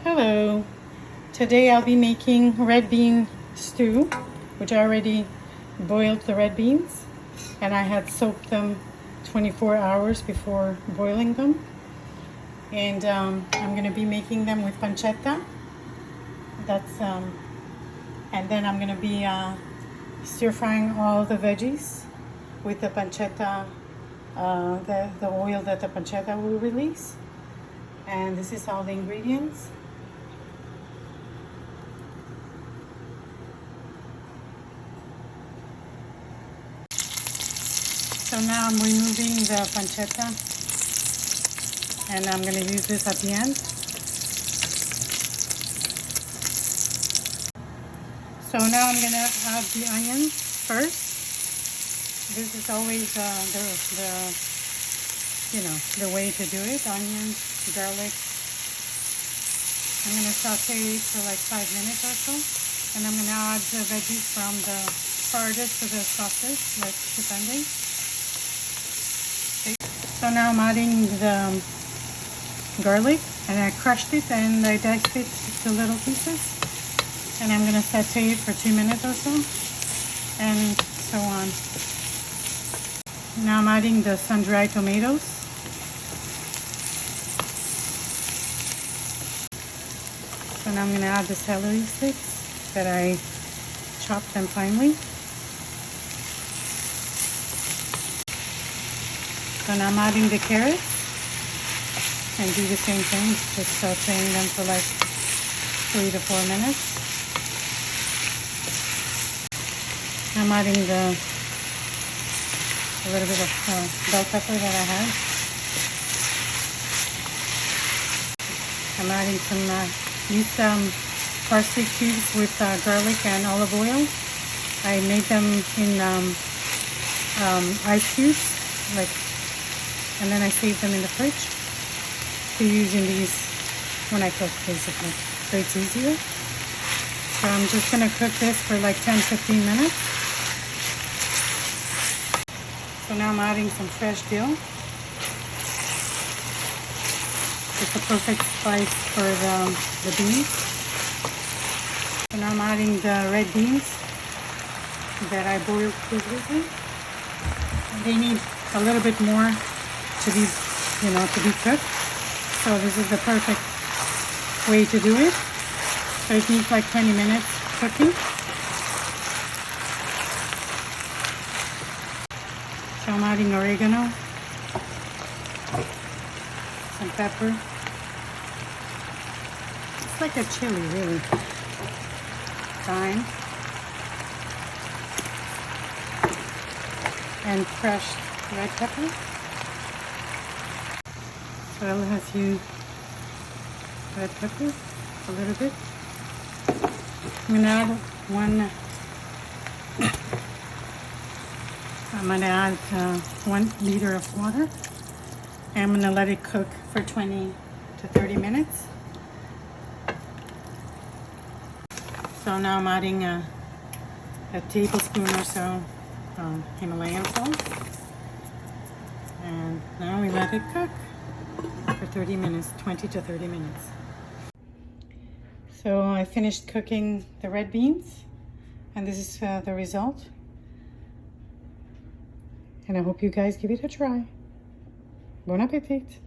Hello. Today I'll be making red bean stew, which I already boiled the red beans and I had soaked them 24 hours before boiling them. And I'm going to be making them with pancetta. And then I'm going to be stir frying all the veggies with the pancetta, the oil that the pancetta will release. And this is all the ingredients. So now I'm removing the pancetta and I'm going to use this at the end. So now I'm going to add the onions first. This is always the way to do it. Onions, garlic. I'm going to saute it for like 5 minutes or so. And I'm going to add the veggies from the hardest to the softest, like depending. Okay. So now I'm adding the garlic, and I crushed it and I diced it to little pieces. And I'm going to saute it for 2 minutes or so, and so on. Now I'm adding the sun-dried tomatoes. So now I'm going to add the celery sticks that I chopped them finely. So now I'm adding the carrots and do the same thing, just sauteing them for like 3 to 4 minutes. I'm adding a little bit of bell pepper that I had. I'm adding some parsley cubes with garlic and olive oil. I made them in ice cubes, and then I saved them in the fridge to use in these when I cook, basically, so it's easier. So I'm just going to cook this for like 10-15 minutes. So now I'm adding some fresh dill. It's a perfect spice for the beans. So now I'm adding the red beans that I boiled previously. They need a little bit more to be cooked. So this is the perfect way to do it. So it needs like 20 minutes cooking. So I'm adding oregano, some pepper. It's like a chili, really. Thyme. And crushed red pepper. So I'll have you red pepper a little bit. I'm gonna add I'm gonna add 1 liter of water. And I'm gonna let it cook for 20 to 30 minutes. So now I'm adding a tablespoon or so Himalayan salt. And now we let it cook for 30 minutes, 20 to 30 minutes. So I finished cooking the red beans, and this is the result. And I hope you guys give it a try. Bon appetit!